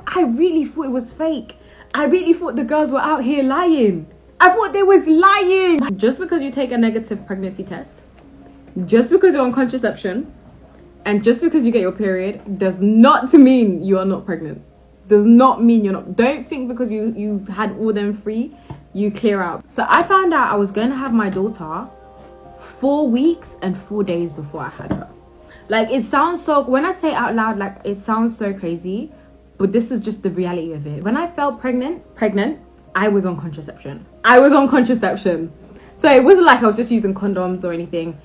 I really thought it was fake. I really thought the girls were out here lying. I thought they was lying. Just because you take a negative pregnancy test, just because you're on contraception, and just because you get your period does not mean you are not pregnant. Does not mean you're not. Don't think because you've had all them free, you clear out. So I found out I was going to have my daughter 4 weeks and 4 days before I had her. Like, it sounds so, when I say it out loud, like, it sounds so crazy, but this is just the reality of it. When I felt pregnant, I was on contraception. So it wasn't like I was just using condoms or anything.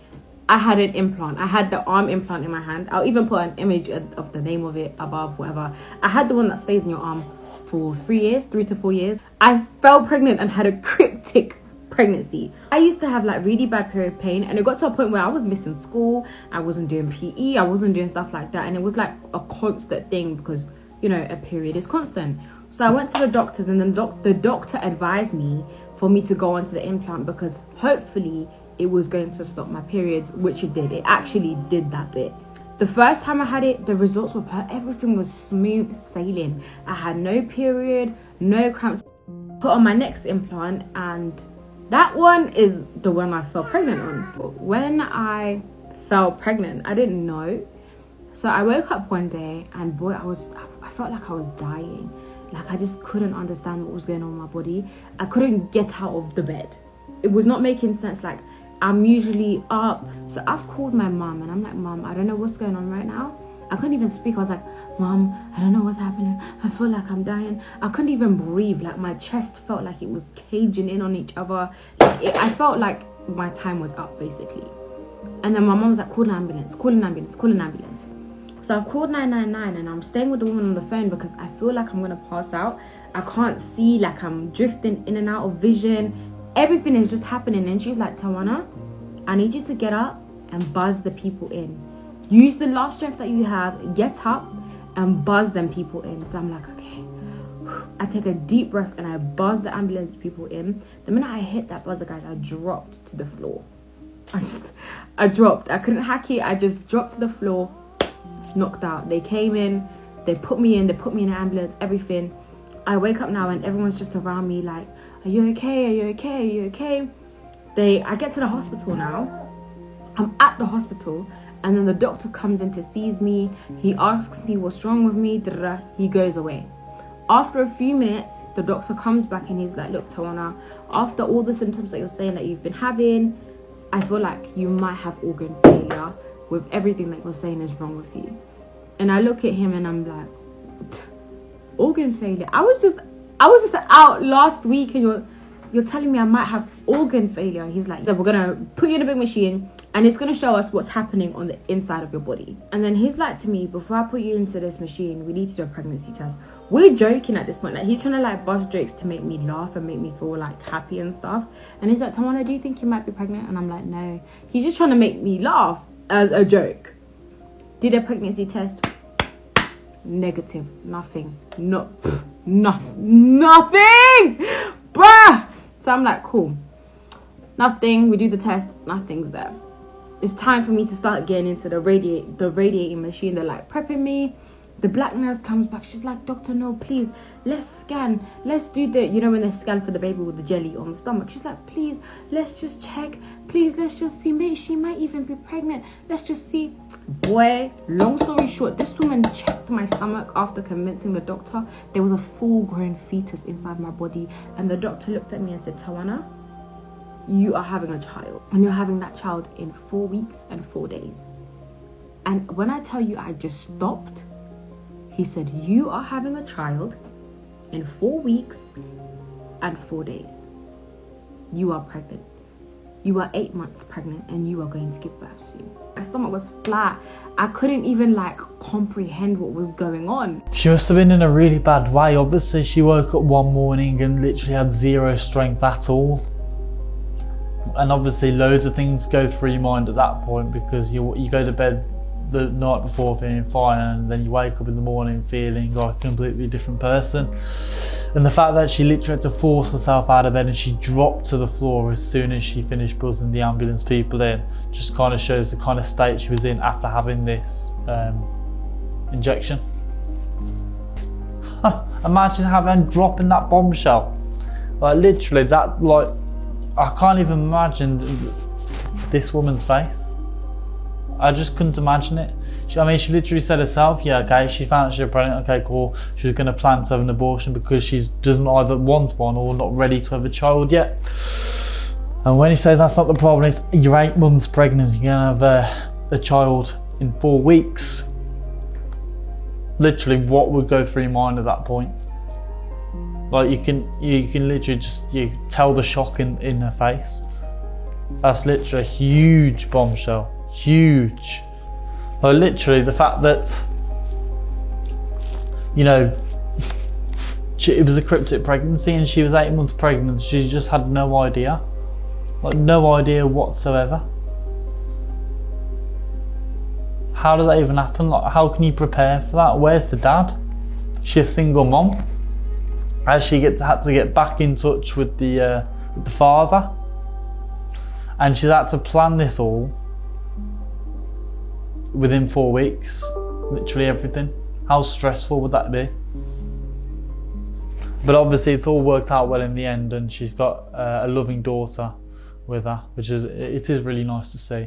I had an implant. I had the arm implant in my hand. I'll even put an image of the name of it above, whatever. I had the one that stays in your arm for 3 to 4 years. I fell pregnant and had a cryptic pregnancy. I used to have like really bad period pain, and it got to a point where I was missing school. I wasn't doing PE. I wasn't doing stuff like that, and it was like a constant thing because, you know, a period is constant. So I went to the doctors, and then the doctor advised me for me to go onto the implant because hopefully it was going to stop my periods, which it did. It actually did that bit. The first time I had it, the results were everything was smooth sailing. I had no period, no cramps. Put on my next implant, and that one is the one I fell pregnant on. But when I fell pregnant, I didn't know. So I woke up one day, and boy, I felt like I was dying. Like, I just couldn't understand what was going on in my body. I couldn't get out of the bed. It was not making sense. Like, I'm usually up. So I've called my mum, and I'm like, Mum, I don't know what's going on right now. I couldn't even speak. I was like, Mum, I don't know what's happening. I feel like I'm dying. I couldn't even breathe. Like, my chest felt like it was caging in on each other. Like, I felt like my time was up, basically. And then my mum was like, call an ambulance, call an ambulance, call an ambulance. So I've called 999, and I'm staying with the woman on the phone because I feel like I'm gonna pass out. I can't see, like, I'm drifting in and out of vision. Everything is just happening. And she's like, Tawana, I need you to get up and buzz the people in. Use the last strength that you have, get up and buzz them people in. So I'm like, okay. I take a deep breath and I buzz the ambulance people in. The minute I hit that buzzer, guys, I dropped to the floor. I dropped. I couldn't hack it. I just dropped to the floor, knocked out. They came in, they put me in an ambulance, everything. I wake up now and everyone's just around me like, are you okay? Are you okay? Are you okay? I get to the hospital now. I'm at the hospital, and then the doctor comes in to see me. He asks me what's wrong with me. He goes away. After a few minutes, the doctor comes back and he's like, look, Tawana, after all the symptoms that you're saying that you've been having, I feel like you might have organ failure with everything that you're saying is wrong with you. And I look at him and I'm like, organ failure? I was just out last week and you're telling me I might have organ failure. He's like, we're gonna put you in a big machine and it's gonna show us what's happening on the inside of your body. And then he's like to me, before I put you into this machine, we need to do a pregnancy test. We're joking at this point. Like, he's trying to like bust jokes to make me laugh and make me feel like happy and stuff. And he's like, Tawana, do you think you might be pregnant? And I'm like, no. He's just trying to make me laugh as a joke. Did a pregnancy test. Negative. Nothing. Nothing. Bruh. So I'm like, cool. Nothing. We do the test. Nothing's there. It's time for me to start getting into the radiating machine. They're like prepping me. The black nurse comes back. She's like, Doctor, no, please, let's scan. Let's do the, you know, when they scan for the baby with the jelly on the stomach. She's like, please, let's just check. Please, let's just see. Maybe she might even be pregnant. Let's just see. Boy, long story short, this woman checked my stomach after convincing the doctor there was a full-grown fetus inside my body. And the doctor looked at me and said, Tawana, you are having a child. And you're having that child in 4 weeks and 4 days. And when I tell you I just stopped, he said, you are having a child in 4 weeks and 4 days. You are pregnant. You are 8 months pregnant and you are going to give birth soon. My stomach was flat. I couldn't even like comprehend what was going on. She must have been in a really bad way. Obviously, she woke up one morning and literally had zero strength at all. And obviously loads of things go through your mind at that point, because you go to bed the night before feeling fine and then you wake up in the morning feeling like a completely different person. And the fact that she literally had to force herself out of bed and she dropped to the floor as soon as she finished buzzing the ambulance people in just kind of shows the kind of state she was in after having this injection. Imagine dropping that bombshell. Like literally that, like, I can't even imagine this woman's face. I just couldn't imagine it. I mean, she literally said herself, yeah, okay, she found out she was pregnant, okay, cool. She was going to plan to have an abortion because she doesn't either want one or not ready to have a child yet. And when he says that's not the problem, it's you're 8 months pregnant, you're going to have a child in 4 weeks. Literally, what would go through your mind at that point? Like, you can literally just, you tell the shock in her face. That's literally a huge bombshell. Huge. Like, literally the fact that, you know, it was a cryptic pregnancy and she was 8 months pregnant. She just had no idea. Like, no idea whatsoever. How does that even happen? Like, how can you prepare for that? Where's the dad? She's a single mom. Has she had to get back in touch with the father? And she's had to plan this all within 4 weeks. Literally everything. How stressful would that be? But obviously it's all worked out well in the end, and she's got a loving daughter with her, which is really nice to see.